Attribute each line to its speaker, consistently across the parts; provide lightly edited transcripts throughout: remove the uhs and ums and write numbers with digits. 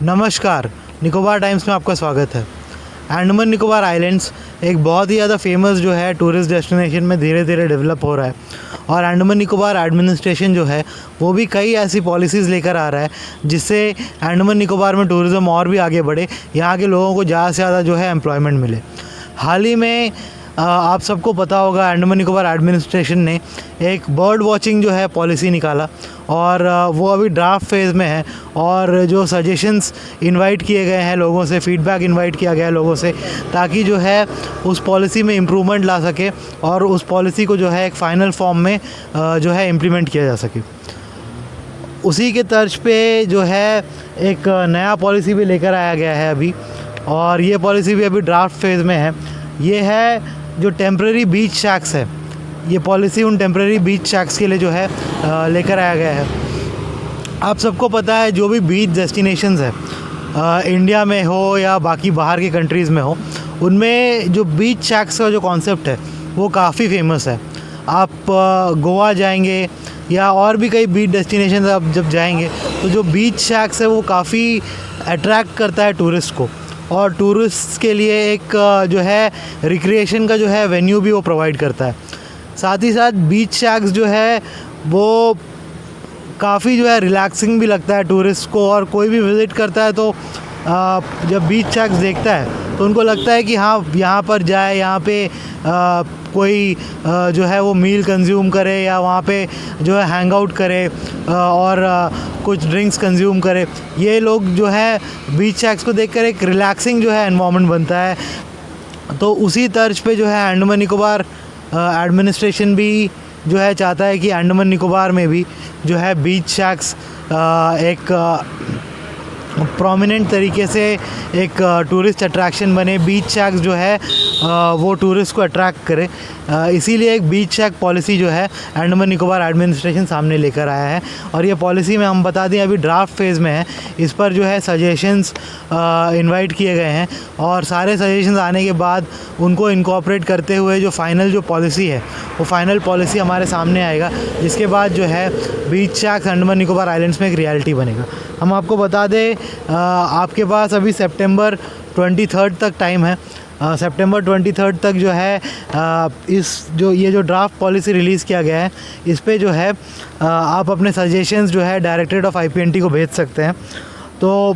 Speaker 1: नमस्कार, निकोबार टाइम्स में आपका स्वागत है। अंडमान निकोबार आइलैंड्स एक बहुत ही ज़्यादा फेमस जो है टूरिस्ट डेस्टिनेशन में धीरे धीरे डेवलप हो रहा है और अंडमान निकोबार एडमिनिस्ट्रेशन जो है वो भी कई ऐसी पॉलिसीज़ लेकर आ रहा है जिससे अंडमान निकोबार में टूरिज़्म और भी आगे बढ़े, यहाँ के लोगों को ज़्यादा से ज़्यादा जो है एम्प्लॉयमेंट मिले। हाल ही में आप सबको पता होगा अंडमान निकोबार एडमिनिस्ट्रेशन ने एक बर्ड वॉचिंग जो है पॉलिसी निकाला और वो अभी ड्राफ्ट फेज़ में है और जो सजेशंस इनवाइट किए गए हैं लोगों से, फीडबैक इनवाइट किया गया है लोगों से, ताकि जो है उस पॉलिसी में इम्प्रूवमेंट ला सके और उस पॉलिसी को जो है एक फ़ाइनल फॉर्म में जो है इम्प्लीमेंट किया जा सके। उसी के तर्ज पे जो है एक नया पॉलिसी भी लेकर आया गया है अभी, और ये पॉलिसी भी अभी ड्राफ्ट फेज़ में है। ये है जो टेम्प्रेरी बीच शैक्स है, ये पॉलिसी उन टेम्प्रेरी बीच शैक्स के लिए जो है लेकर आया गया है। आप सबको पता है जो भी बीच डेस्टिनेशंस है इंडिया में हो या बाकी बाहर के कंट्रीज़ में हो, उनमें जो बीच शैक्स का जो कॉन्सेप्ट है वो काफ़ी फेमस है। आप गोवा जाएंगे या और भी कई बीच डेस्टिनेशन आप जब जाएंगे तो जो बीच शैक्स है वो काफ़ी अट्रैक्ट करता है टूरिस्ट को, और टूरिस्ट के लिए एक जो है रिक्रिएशन का जो है वेन्यू भी वो प्रोवाइड करता है। साथ ही साथ बीच शैक्स जो है वो काफ़ी जो है रिलैक्सिंग भी लगता है टूरिस्ट को, और कोई भी विज़िट करता है तो जब बीच शैक्स देखता है तो उनको लगता है कि हाँ यहाँ पर जाए, यहाँ पे कोई जो है वो मील कंज्यूम करे या वहाँ पे जो है हैंग आउट करे और कुछ ड्रिंक्स कंज्यूम करे। ये लोग जो है बीच शैक्स को देखकर एक रिलैक्सिंग जो है एनवायरनमेंट बनता है। तो उसी तर्ज पे जो है अंडमान निकोबार एडमिनिस्ट्रेशन भी जो है चाहता है कि अंडमान निकोबार में भी जो है बीच शैक्स एक प्रोमिनेंट तरीके से एक टूरिस्ट अट्रैक्शन बने, बीच शैक्स जो है वो टूरिस्ट को अट्रैक्ट करे। इसीलिए एक बीच शैक पॉलिसी जो है अंडमान निकोबार एडमिनिस्ट्रेशन सामने लेकर आया है, और ये पॉलिसी में हम बता दें अभी ड्राफ्ट फेज़ में है। इस पर जो है सजेशंस इनवाइट किए गए हैं और सारे सजेशंस आने के बाद उनको इनकॉर्पोरेट करते हुए जो फाइनल जो पॉलिसी है वो फाइनल पॉलिसी हमारे सामने आएगा, जिसके बाद जो है बीच शैक्स अंडमान निकोबार आइलैंड्स में एक रियलिटी बनेगा। हम आपको बता दें आपके पास अभी सितंबर 23 तक टाइम है। सितंबर 23 तक जो है ये जो ड्राफ्ट पॉलिसी रिलीज़ किया गया है इस पे जो है आप अपने सजेशंस जो है डायरेक्टरेट ऑफ IPNT को भेज सकते हैं। तो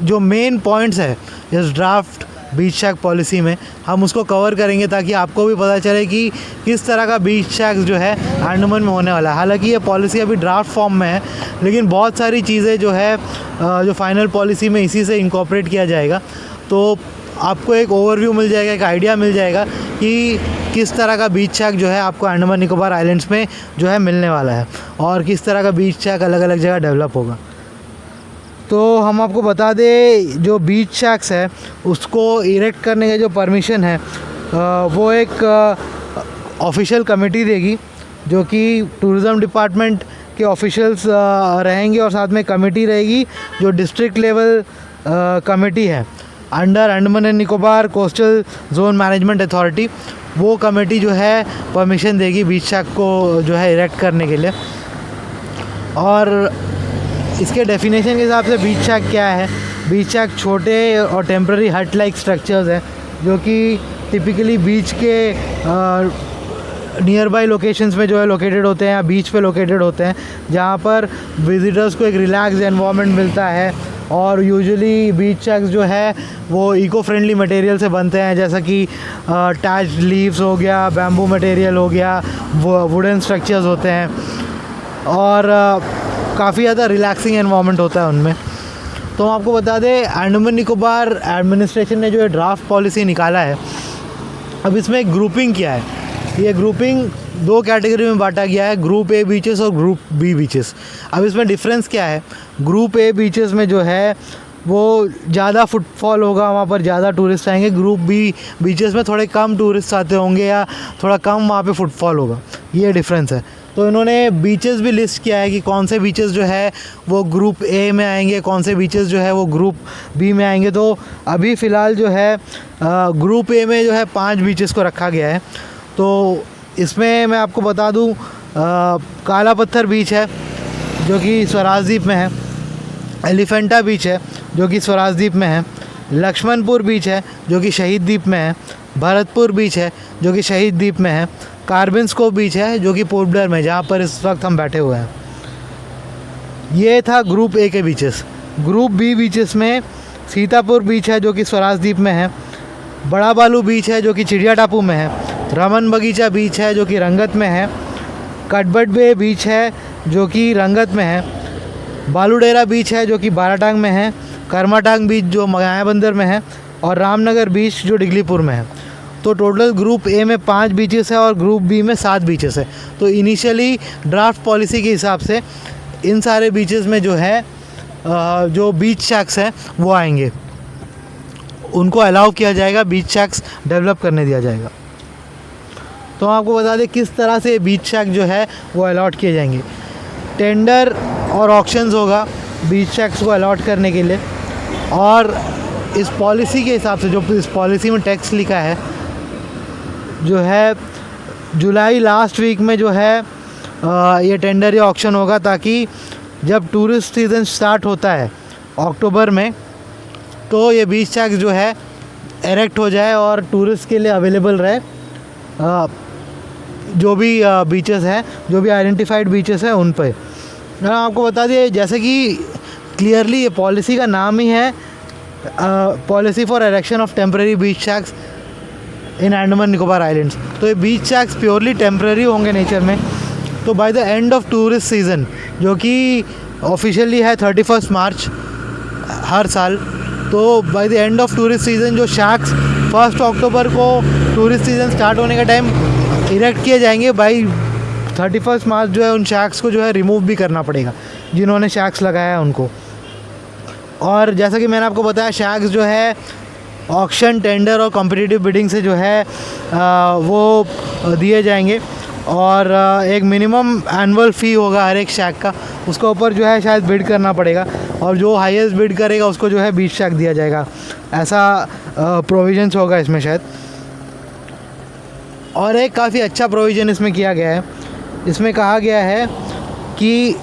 Speaker 1: जो मेन पॉइंट्स है इस ड्राफ्ट बीच शैक पॉलिसी में हम उसको कवर करेंगे ताकि आपको भी पता चले कि किस तरह का बीच शैक्स जो है अंडमान में होने वाला है। हालांकि ये पॉलिसी अभी ड्राफ्ट फॉर्म में है, लेकिन बहुत सारी चीज़ें जो है जो फाइनल पॉलिसी में इसी से इनकॉर्पोरेट किया जाएगा। तो आपको एक ओवरव्यू मिल जाएगा, एक आइडिया मिल जाएगा कि किस तरह का बीच शैक जो है आपको अंडमान निकोबार आइलैंड्स में जो है मिलने वाला है और किस तरह का बीच शैक अलग अलग जगह डेवलप होगा। तो हम आपको बता दें जो बीच शैक्स है उसको इरेक्ट करने का जो परमिशन है वो एक ऑफिशियल कमेटी देगी, जो कि टूरिज़्म डिपार्टमेंट के ऑफिशियल्स रहेंगे, और साथ में कमेटी रहेगी जो डिस्ट्रिक्ट लेवल कमेटी है under Andaman and Nicobar coastal zone management authority. वो कमेटी जो है परमिशन देगी बीच शैक को जो है इरेक्ट करने के लिए। और इसके डेफिनेशन के हिसाब से बीच शैक क्या है, बीच शैक छोटे और टेम्प्रेरी हट लाइक स्ट्रक्चर्स हैं जो कि टिपिकली बीच के नियर बाई लोकेशंस में जो है लोकेटेड होते हैं या बीच पे लोकेटेड होते हैं, जहाँ पर विजिटर्स को एक रिलैक्स एनवायरनमेंट मिलता है। और यूजुअली बीच शैक्स जो है वो इको फ्रेंडली मटेरियल से बनते हैं, जैसा कि टैच्ड लीव्स हो गया, बैम्बू मटेरियल हो गया, वुडन स्ट्रक्चर्स होते हैं, और काफ़ी ज़्यादा रिलैक्सिंग एनवायरनमेंट होता है उनमें। तो हम आपको बता दें अंडमान निकोबार एडमिनिस्ट्रेशन ने जो ड्राफ्ट पॉलिसी निकाला है, अब इसमें एक ग्रुपिंग किया है। ये ग्रुपिंग 2 कैटेगरी में बांटा गया है, ग्रुप A बीचेस और ग्रुप B बीचेस। अब इसमें डिफरेंस क्या है, ग्रुप A बीचेस में जो है वो ज़्यादा फुटफॉल होगा, वहाँ पर ज़्यादा टूरिस्ट आएंगे। ग्रुप B बीचेस में थोड़े कम टूरिस्ट आते होंगे या थोड़ा कम वहाँ पे फुटफॉल होगा, ये डिफरेंस है। तो इन्होंने बीचेस भी लिस्ट किया है कि कौन से बीचेस जो है वो ग्रुप A में आएंगे, कौन से बीचेस जो है वो ग्रुप B में आएंगे। तो अभी फ़िलहाल जो है ग्रुप A में जो है 5 बीचेस को रखा गया है। तो इसमें मैं आपको बता दूं काला पत्थर बीच है जो कि स्वराज द्वीप में है। एलिफेंटा बीच है जो कि स्वराज द्वीप में है, लक्ष्मणपुर बीच है जो कि शहीद द्वीप में है, भरतपुर बीच है जो कि शहीद द्वीप में है, कार्बिन्स्को बीच है जो कि पोर्ट ब्लेयर में है, जहाँ पर इस वक्त हम बैठे हुए हैं। ये था ग्रुप ए के बीचेस। ग्रुप बी बीचेस में सीतापुर बीच है जो कि स्वराज द्वीप में है, बड़ा बालू बीच है जो कि चिड़िया टापू में है, रमन बगीचा बीच है जो कि रंगत में है, कटबट बे बीच है जो कि रंगत में है, बालूडेरा बीच है जो कि बाराटांग में है, करमाटांग बीच जो मायाबंदर में है, और रामनगर बीच जो डिगलीपुर में है। तो टोटल ग्रुप ए में 5 बीचेस है और ग्रुप बी में 7 बीचेस है। तो इनिशियली ड्राफ्ट पॉलिसी के हिसाब से इन सारे बीचेस में जो है जो बीच शैक्स हैं वो आएंगे, उनको अलाउ किया जाएगा, बीच शैक्स डेवलप करने दिया जाएगा। तो आपको बता दें किस तरह से बीच शैक जो है वो अलॉट किए जाएंगे। टेंडर और ऑक्शंस होगा बीच शैक्स को अलॉट करने के लिए, और इस पॉलिसी के हिसाब से जो इस पॉलिसी में टेक्स्ट लिखा है जो है जुलाई लास्ट वीक में जो है ये टेंडर या ऑक्शन होगा, ताकि जब टूरिस्ट सीज़न स्टार्ट होता है अक्टूबर में तो ये बीच शैक्स जो है एरेक्ट हो जाए और टूरिस्ट के लिए अवेलेबल रहे। जो भी बीचेस हैं, जो भी आइडेंटिफाइड बीचेस हैं उन पे। आपको बता दिए जैसे कि क्लियरली ये पॉलिसी का नाम ही है policy for erection of temporary beach shacks in Andaman Nicobar islands. तो ये बीच शैक्स प्योरली टेम्परेरी होंगे नेचर में। तो by the end of tourist season, जो कि ऑफिशियली है 31 मार्च हर साल, तो by the end of tourist season जो शैक्स 1 अक्टूबर को टूरिस्ट सीज़न स्टार्ट होने का टाइम इरेक्ट किए जाएंगे, बाई 31 मार्च जो है उन शैक्स को जो है रिमूव भी करना पड़ेगा जिन्होंने शैक्स लगाया है उनको। और जैसा कि मैंने आपको बताया शैक्स जो है ऑक्शन, टेंडर और कॉम्पिटिटिव बिडिंग से जो है वो दिए जाएंगे, और एक मिनिमम एनुअल फ़ी होगा हर एक शैक का, उसके ऊपर जो है शायद बिड करना पड़ेगा, और जो हाईएस्ट बिड करेगा उसको जो है बीच शैक दिया जाएगा, ऐसा प्रोविजंस होगा इसमें शायद। और एक काफ़ी अच्छा प्रोविज़न इसमें किया गया है। इसमें कहा गया है कि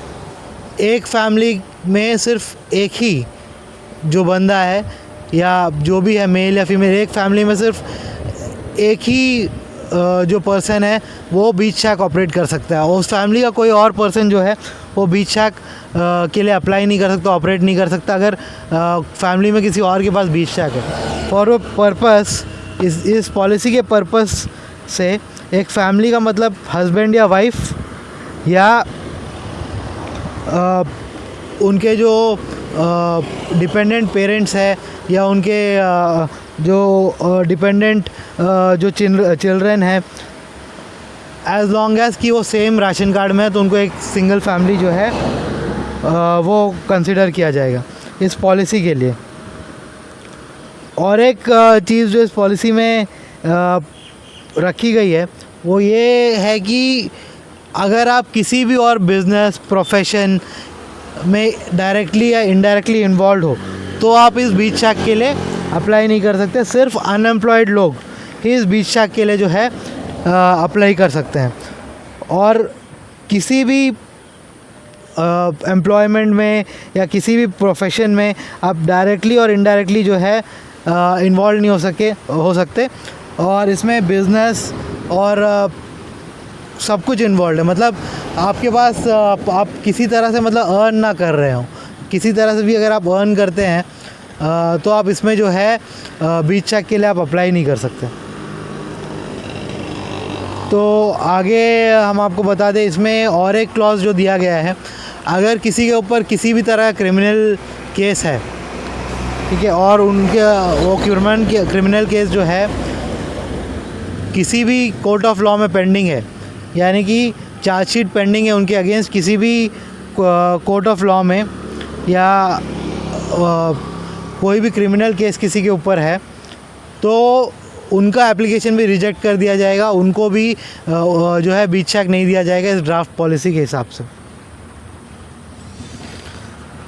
Speaker 1: एक फैमिली में सिर्फ एक ही जो बंदा है या जो भी है मेल या फीमेल, एक फैमिली में सिर्फ एक ही जो पर्सन है वो बीच शैक ऑपरेट कर सकता है, और उस फैमिली का कोई और पर्सन जो है वो बीच शैक के लिए अप्लाई नहीं कर सकता, ऑपरेट नहीं कर सकता अगर फैमिली में किसी और के पास बीच शैक है। फॉर पर्पस इस पॉलिसी के पर्पस से एक फैमिली का मतलब हस्बैंड या वाइफ या उनके जो डिपेंडेंट पेरेंट्स है या उनके जो डिपेंडेंट जो चिल्ड्रन है, एज लॉन्ग एज़ कि वो सेम राशन कार्ड में है तो उनको एक सिंगल फैमिली जो है वो कंसिडर किया जाएगा इस पॉलिसी के लिए। और एक चीज़ जो इस पॉलिसी में रखी गई है वो ये है कि अगर आप किसी भी और बिज़नेस प्रोफेशन में डायरेक्टली या इनडायरेक्टली इन्वॉल्व हो तो आप इस बीच शैक के लिए अप्लाई नहीं कर सकते। सिर्फ अनएम्प्लॉयड लोग ही इस बीच शैक के लिए जो है अप्लाई कर सकते हैं, और किसी भी एम्प्लॉयमेंट में या किसी भी प्रोफेशन में आप डायरेक्टली और इनडायरेक्टली जो है इन्वॉल्व नहीं हो सकते। और इसमें बिज़नेस और सब कुछ इन्वॉल्व है, मतलब आपके पास आप किसी तरह से मतलब अर्न ना कर रहे हो, किसी तरह से भी अगर आप अर्न करते हैं तो आप इसमें जो है बीच शैक के लिए आप अप्लाई नहीं कर सकते। तो आगे हम आपको बता दें इसमें और एक क्लॉज जो दिया गया है, अगर किसी के ऊपर किसी भी तरह का क्रिमिनल केस है, ठीक है, और उनके वो क्रिमिनल केस जो है किसी भी कोर्ट ऑफ लॉ में पेंडिंग है, यानी कि चार्जशीट पेंडिंग है उनके अगेंस्ट किसी भी कोर्ट ऑफ लॉ में, या कोई भी क्रिमिनल केस किसी के ऊपर है, तो उनका एप्लीकेशन भी रिजेक्ट कर दिया जाएगा, उनको भी जो है बीच शैक नहीं दिया जाएगा इस ड्राफ्ट पॉलिसी के हिसाब से।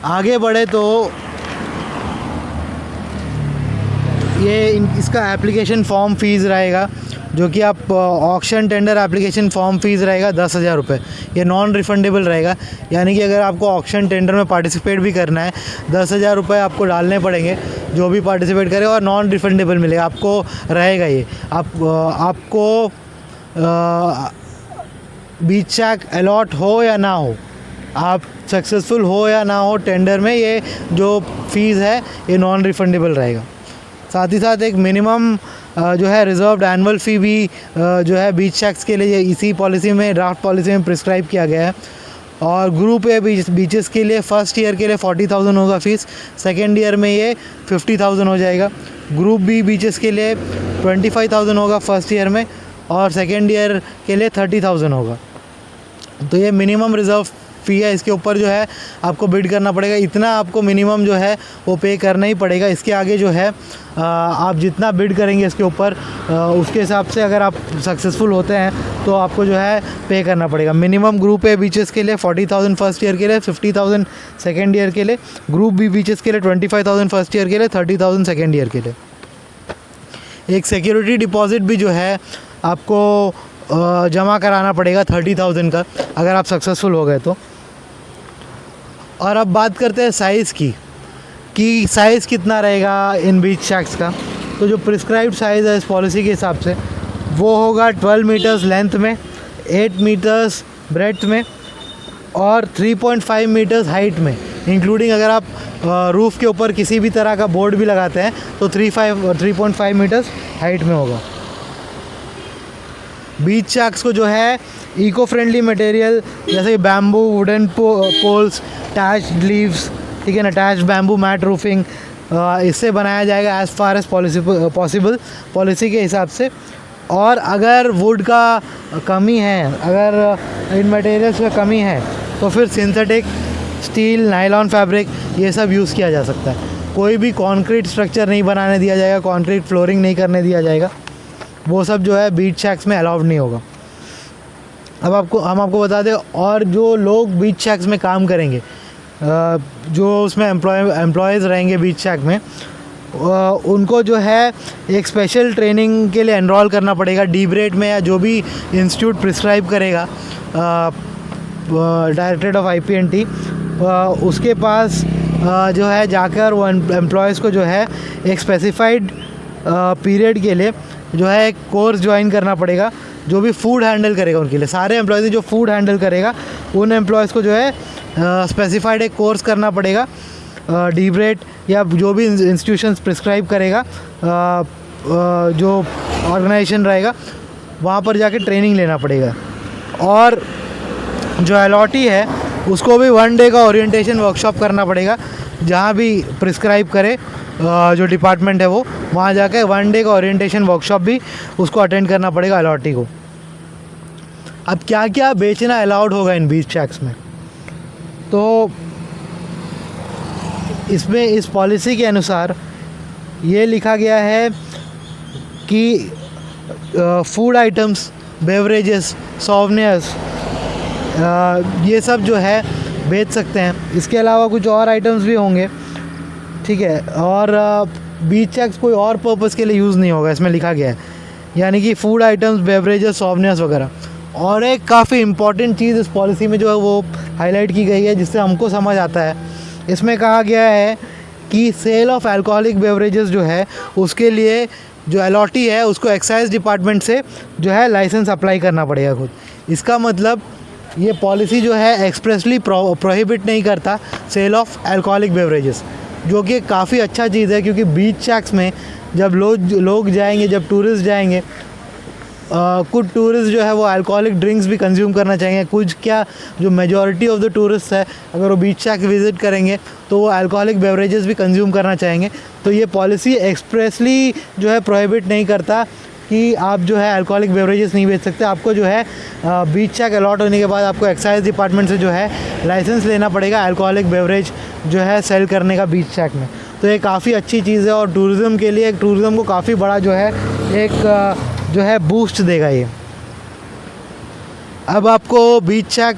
Speaker 1: आगे बढ़े तो इसका एप्लीकेशन फॉर्म फ़ीस रहेगा, जो कि आप auction tender application form fees रहेगा 10,000 रुपये। ये नॉन रिफंडेबल रहेगा, यानी कि अगर आपको ऑक्शन टेंडर में पार्टिसिपेट भी करना है 10,000 रुपये आपको डालने पड़ेंगे, जो भी पार्टिसिपेट करे, और नॉन रिफंडेबल मिलेगा आपको, रहेगा ये। आपको बीच शैक अलॉट हो या ना हो, आप सक्सेसफुल हो या ना हो टेंडर में, ये जो फ़ीस है ये नॉन रिफंडेबल रहेगा। साथ ही साथ एक मिनिमम जो है रिजर्व्ड एनुअल फ़ी भी जो है बीच शैक्स के लिए इसी पॉलिसी में, ड्राफ्ट पॉलिसी में प्रिस्क्राइब किया गया है। और ग्रुप ए बीचेस के लिए फर्स्ट ईयर के लिए 40,000 होगा फ़ीस, सेकेंड ईयर में ये 50,000 हो जाएगा। ग्रुप बी बीचेस के लिए 25,000 होगा फर्स्ट ईयर में, और सेकेंड ईयर के लिए 30,000 होगा। तो ये मिनिमम रिज़र्व फ़ी है, इसके ऊपर जो है आपको बिड करना पड़ेगा, इतना आपको मिनिमम जो है वो पे करना ही पड़ेगा। इसके आगे जो है आप जितना बिड करेंगे इसके ऊपर, उसके हिसाब से अगर आप सक्सेसफुल होते हैं तो आपको जो है पे करना पड़ेगा। मिनिमम ग्रुप ए बीचेस के लिए 40,000 फर्स्ट ईयर के लिए, 50,000 सेकेंड ईयर के लिए। ग्रुप बी बीचेस के लिए 25,000 फर्स्ट ईयर के लिए, 30,000 सेकेंड ईयर के लिए। एक सिक्योरिटी डिपॉज़िट भी जो है आपको जमा कराना पड़ेगा 30,000 का, अगर आप सक्सेसफुल हो गए तो। और अब बात करते हैं साइज़ की, कि साइज़ कितना रहेगा इन बीच शैक्स का। तो जो प्रिस्क्राइब्ड साइज़ है इस पॉलिसी के हिसाब से वो होगा 12 मीटर्स लेंथ में, 8 मीटर्स ब्रेड्थ में, और 3.5 मीटर्स हाइट में, इंक्लूडिंग अगर आप रूफ़ के ऊपर किसी भी तरह का बोर्ड भी लगाते हैं तो 3.5 मीटर्स हाइट में होगा। बीच शैक्स को जो है इको फ्रेंडली मटेरियल जैसे बैम्बू, वुडन पोल्स, टैच्ड लीव्स, ठीक है ना, टैच्ड बैम्बू मैट रूफिंग, इससे बनाया जाएगा as far as possible policy के हिसाब से। और अगर वुड का कमी है, अगर इन मटेरियल्स में कमी है, तो फिर सिंथेटिक, स्टील, नायलॉन फैब्रिक, ये सब यूज़ किया जा सकता है। कोई भी कॉन्क्रीट स्ट्रक्चर नहीं बनाने दिया जाएगा, कॉन्क्रीट फ्लोरिंग नहीं करने दिया जाएगा, वो सब जो है बीच शैक्स में अलाउड नहीं होगा। अब हम आपको बता दें, और जो लोग बीच शैक्स में काम करेंगे, जो उसमें एम्प्लॉयज़ रहेंगे बीच शैक में, उनको जो है एक स्पेशल ट्रेनिंग के लिए एनरोल करना पड़ेगा डीब्रेट में, या जो भी इंस्टीट्यूट प्रिस्क्राइब करेगा डायरेक्टरेट ऑफ IPNT, उसके पास जो है जाकर वो एम्प्लॉयज़ को जो है एक स्पेसिफाइड पीरियड के लिए जो है एक कोर्स ज्वाइन करना पड़ेगा, जो भी फूड हैंडल करेगा उनके लिए। सारे एम्प्लॉयज़ जो फूड हैंडल करेगा उन एम्प्लॉयज़ को जो है स्पेसिफाइड एक कोर्स करना पड़ेगा डीब्रेट या जो भी इंस्टीट्यूशंस प्रिस्क्राइब करेगा, जो ऑर्गेनाइजेशन रहेगा, वहाँ पर जाके ट्रेनिंग लेना पड़ेगा। और जो अलॉटी है उसको भी 1 डे का ओरिएंटेशन वर्कशॉप करना पड़ेगा, जहाँ भी प्रिस्क्राइब करे जो डिपार्टमेंट है वो, वहाँ जाके 1 डे का ओरिएंटेशन वर्कशॉप भी उसको अटेंड करना पड़ेगा अलॉटी को। अब क्या क्या बेचना अलाउड होगा इन बीच शैक्स में, तो इसमें इस पॉलिसी के अनुसार ये लिखा गया है कि फूड आइटम्स, बेवरेजेस, सॉवनियर्स, ये सब जो है बेच सकते हैं। इसके अलावा कुछ और आइटम्स भी होंगे, ठीक है। और बीच शैक्स कोई और पर्पस के लिए यूज़ नहीं होगा, इसमें लिखा गया है, यानी कि फूड आइटम्स, बेवरेजेस, सॉवनियर्स वगैरह। और एक काफ़ी इम्पॉर्टेंट चीज़ इस पॉलिसी में जो है वो हाईलाइट की गई है, जिससे हमको समझ आता है, इसमें कहा गया है कि सेल ऑफ अल्कोहलिक बेवरेजेस जो है उसके लिए जो अलॉटी है उसको एक्साइज डिपार्टमेंट से जो है लाइसेंस अप्लाई करना पड़ेगा खुद। इसका मतलब ये पॉलिसी जो है एक्सप्रेसली प्रोहिबिट नहीं करता सेल ऑफ अल्कोहलिक बेवरेजेस, जो कि काफ़ी अच्छा चीज़ है, क्योंकि बीच शैक्स में जब लोग जाएंगे, जब टूरिस्ट जाएंगे, कुछ टूरिस्ट जो है वो अल्कोहलिक ड्रिंक्स भी कंज्यूम करना चाहेंगे, कुछ क्या जो मेजॉरिटी ऑफ द टूरिस्ट है अगर वो बीच शैक विज़िट करेंगे तो वो अल्कोहलिक बेवरेजेस भी कंज्यूम करना चाहेंगे। तो ये पॉलिसी एक्सप्रेसली जो है प्रोहिबिट नहीं करता कि आप जो है अल्कोहलिक बेवरेजेस नहीं बेच सकते। आपको जो है बीच शैक अलॉट होने के बाद आपको एक्साइज डिपार्टमेंट से जो है लाइसेंस लेना पड़ेगा अल्कोहलिक बेवरेज जो है सेल करने का बीच शैक में। तो ये काफ़ी अच्छी चीज़ है और टूरिज़्म के लिए, टूरिज़्म को काफ़ी बड़ा जो है एक जो है बूस्ट देगा ये। अब आपको बीच शैक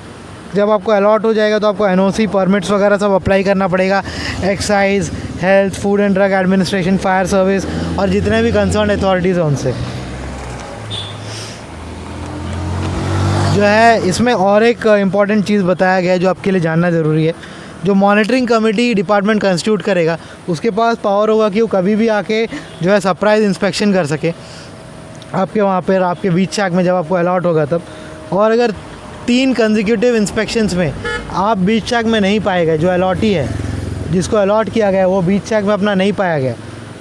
Speaker 1: जब आपको अलॉट हो जाएगा तो आपको NOC परमिट्स वगैरह सब अप्लाई करना पड़ेगा, excise, health, food and drug administration, fire service और जितने भी कंसर्न अथॉरिटीज़ हैं उनसे जो है। इसमें और एक इम्पॉर्टेंट चीज़ बताया गया है जो आपके लिए जानना ज़रूरी है। जो मॉनिटरिंग कमेटी डिपार्टमेंट कंस्टिट्यूट करेगा उसके पास पावर होगा कि वो कभी भी आके जो है सरप्राइज इंस्पेक्शन कर सके आपके वहाँ पर, आपके बीच शैक में जब आपको अलॉट होगा तब। और अगर 3 कंसेक्यूटिव इंस्पेक्शंस में आप बीच शैक में नहीं पाए गए, जो अलॉटी है जिसको अलॉट किया गया वो बीच शैक में अपना नहीं पाया गया,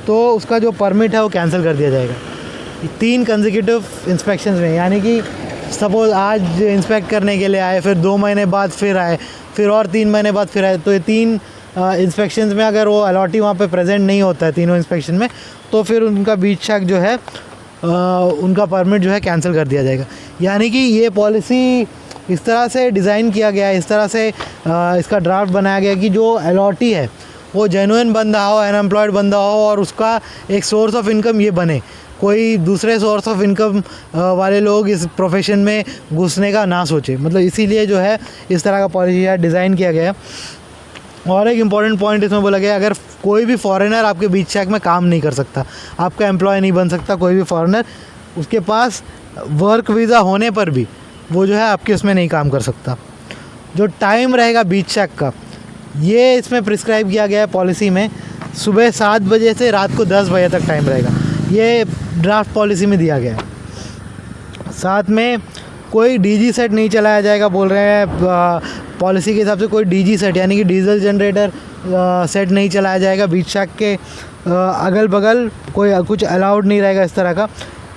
Speaker 1: तो उसका जो परमिट है वो कैंसिल कर दिया जाएगा 3 कंसेक्यूटिव इंस्पेक्शंस में। यानी कि सपोज़ आज इंस्पेक्ट करने के लिए आए, फिर 2 महीने बाद फिर आए, फिर और 3 महीने बाद फिर आए, तो ये 3 इंस्पेक्शंस में अगर वो अलॉटी वहाँ पे प्रेजेंट नहीं होता है तीनों इंस्पेक्शन में, तो फिर उनका बीच शैक जो है उनका परमिट जो है कैंसिल कर दिया जाएगा। यानी कि ये पॉलिसी इस तरह से डिज़ाइन किया गया है, इस तरह से इसका ड्राफ्ट बनाया गया कि जो अलॉटी है वो जेन्युइन बंदा हो, अनएम्प्लॉयड बंदा हो और उसका एक सोर्स ऑफ इनकम ये बने, कोई दूसरे सोर्स ऑफ इनकम वाले लोग इस प्रोफेशन में घुसने का ना सोचे। मतलब इसीलिए जो है इस तरह का पॉलिसी है डिज़ाइन किया गया है। और एक इम्पॉर्टेंट पॉइंट इसमें बोला गया, अगर कोई भी फॉरेनर आपके बीच शैक में काम नहीं कर सकता, आपका एम्प्लॉय नहीं बन सकता कोई भी फॉरेनर, उसके पास वर्क वीज़ा होने पर भी वो जो है आपके उसमें नहीं काम कर सकता। जो टाइम रहेगा बीच शैक का ये इसमें प्रिस्क्राइब किया गया है पॉलिसी में, सुबह 7 बजे से रात को 10 बजे तक टाइम रहेगा, ये ड्राफ्ट पॉलिसी में दिया गया है। साथ में कोई डीजी सेट नहीं चलाया जाएगा बोल रहे हैं पॉलिसी के हिसाब से, कोई डीजी सेट यानी कि डीजल जनरेटर सेट नहीं चलाया जाएगा बीच शैक के अगल बगल, कोई कुछ अलाउड नहीं रहेगा इस तरह का,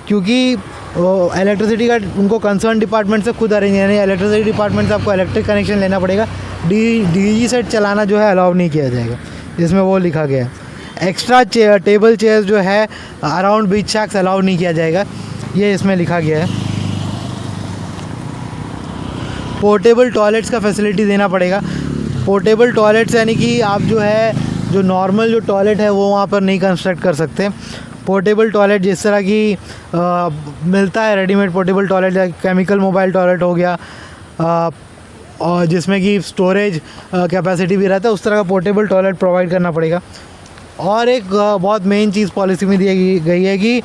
Speaker 1: क्योंकि इलेक्ट्रिसिटी का उनको कंसर्न डिपार्टमेंट से खुद अरेंज, यानी इलेक्ट्रिसिटी डिपार्टमेंट से आपको इलेक्ट्रिक कनेक्शन लेना पड़ेगा। डीजी सेट चलाना जो है अलाउ नहीं किया जाएगा, इसमें वो लिखा गया है। एक्स्ट्रा टेबल चेयर्स जो है अराउंड बीच शैक्स अलाउ नहीं किया जाएगा, ये इसमें लिखा गया है। पोर्टेबल टॉयलेट्स का फैसिलिटी देना पड़ेगा। पोर्टेबल टॉयलेट्स यानी कि आप जो है जो नॉर्मल जो टॉयलेट है वो वहाँ पर नहीं कंस्ट्रक्ट कर सकते। पोर्टेबल टॉयलेट जिस तरह की मिलता है readymade portable toilet, chemical mobile toilet हो गया और जिसमें कि स्टोरेज कैपेसिटी भी रहता है, उस तरह का पोर्टेबल टॉयलेट प्रोवाइड करना पड़ेगा। और एक बहुत मेन चीज़ पॉलिसी में दी गई है कि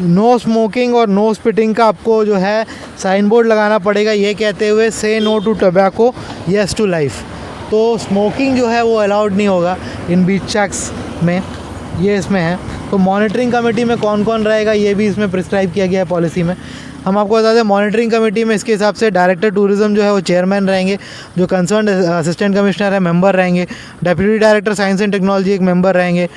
Speaker 1: नो स्मोकिंग और नो स्पिटिंग का आपको जो है साइन बोर्ड लगाना पड़ेगा, ये कहते हुए say no to tobacco yes to life. तो स्मोकिंग जो है वो अलाउड नहीं होगा इन बीच शैक्स में, ये इसमें है। तो मॉनिटरिंग कमेटी में कौन कौन रहेगा ये भी इसमें प्रिस्क्राइब किया गया है पॉलिसी में। हम आपको बता दें मॉनिटरिंग कमेटी में इसके हिसाब से डायरेक्टर टूरिज़्म जो है वो चेयरमैन रहेंगे, जो कंसर्न असिस्टेंट कमिश्नर है मेंबर रहेंगे, deputy director science and technology एक मेंबर रहेंगे,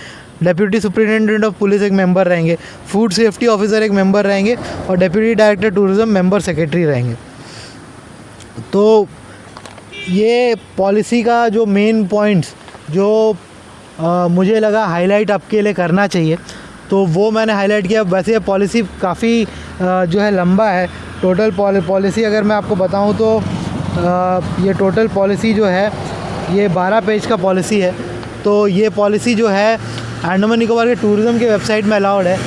Speaker 1: डेप्यूटी सुपरिटेंडेंट ऑफ पुलिस एक मेंबर रहेंगे, फूड सेफ्टी ऑफिसर एक मेंबर रहेंगे और deputy director tourism member secretary रहेंगे। तो ये पॉलिसी का जो मेन पॉइंट्स जो मुझे लगा हाईलाइट आपके लिए करना चाहिए तो वो मैंने हाईलाइट किया। वैसे ये पॉलिसी काफ़ी जो है लंबा है। टोटल पॉलिसी अगर मैं आपको बताऊं तो ये टोटल पॉलिसी जो है ये 12 पेज का पॉलिसी है। तो ये पॉलिसी जो है अंडमान निकोबार के टूरिज़्म के वेबसाइट में अलाउड है,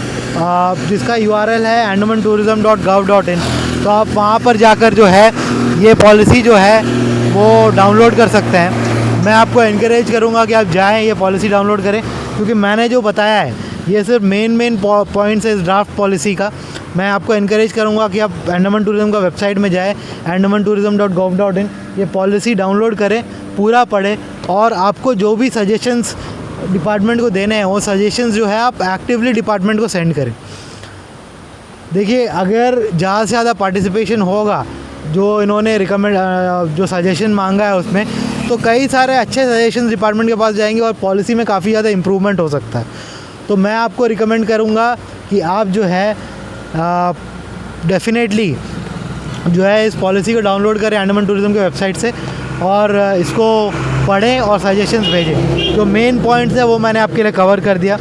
Speaker 1: जिसका URL है andamanTourism.gov.in। तो आप वहाँ पर जाकर जो है ये पॉलिसी जो है वो डाउनलोड कर सकते हैं। मैं आपको एनकरेज करूँगा कि आप जाएँ ये पॉलिसी डाउनलोड करें, क्योंकि मैंने जो बताया है ये सिर्फ मेन पॉइंट्स है इस ड्राफ्ट पॉलिसी का। मैं आपको एनकरेज करूँगा कि आप अंडमान टूरिज़्म का वेबसाइट में जाएँ andamanTourism.gov.in, ये पॉलिसी डाउनलोड करें, पूरा पढ़ें और आपको जो भी सजेशंस डिपार्टमेंट को देने हैं वो सजेशंस जो है आप एक्टिवली डिपार्टमेंट को सेंड करें। देखिए अगर ज़्यादा से ज़्यादा पार्टिसिपेशन होगा जो इन्होंने रिकमेंड जो सजेशन मांगा है उसमें, तो कई सारे अच्छे सजेशंस डिपार्टमेंट के पास जाएंगे और पॉलिसी में काफ़ी ज़्यादा इम्प्रूवमेंट हो सकता है। तो मैं आपको रिकमेंड करूँगा कि आप जो है डेफिनेटली जो है इस पॉलिसी को डाउनलोड करें अंडमान टूरिज़्म के वेबसाइट से और इसको पढ़ें और सजेशंस भेजें। जो मेन पॉइंट्स है वो मैंने आपके लिए कवर कर दिया।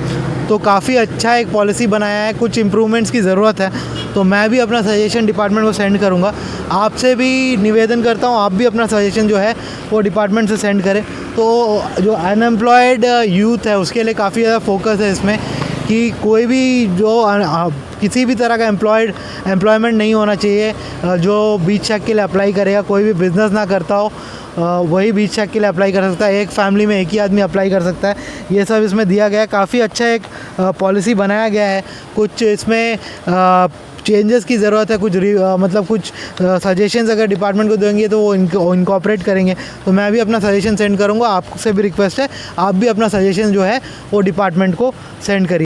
Speaker 1: तो काफ़ी अच्छा एक पॉलिसी बनाया है, कुछ इम्प्रूवमेंट्स की ज़रूरत है, तो मैं भी अपना सजेशन डिपार्टमेंट को सेंड करूँगा। आपसे भी निवेदन करता हूँ आप भी अपना सजेशन जो है वो डिपार्टमेंट से सेंड करें। तो जो अनएम्प्लॉयड यूथ है उसके लिए काफ़ी ज़्यादा फोकस है इसमें कि कोई भी जो किसी भी तरह का एम्प्लॉयमेंट नहीं होना चाहिए जो बीच शैक के लिए अप्लाई करेगा, कोई भी बिज़नेस ना करता हो वही बीच चेक के लिए अप्लाई कर सकता है। एक फैमिली में एक ही आदमी अप्लाई कर सकता है। ये सब इसमें दिया गया है। काफ़ी अच्छा एक पॉलिसी बनाया गया है। कुछ इसमें चेंजेस की ज़रूरत है, मतलब कुछ सजेशंस अगर डिपार्टमेंट को देंगे तो वो इनकॉर्पोरेट करेंगे। तो मैं भी अपना सजेशन सेंड करूँगा। आपसे भी रिक्वेस्ट है, आप भी अपना सजेशन जो है वो डिपार्टमेंट को सेंड करिए।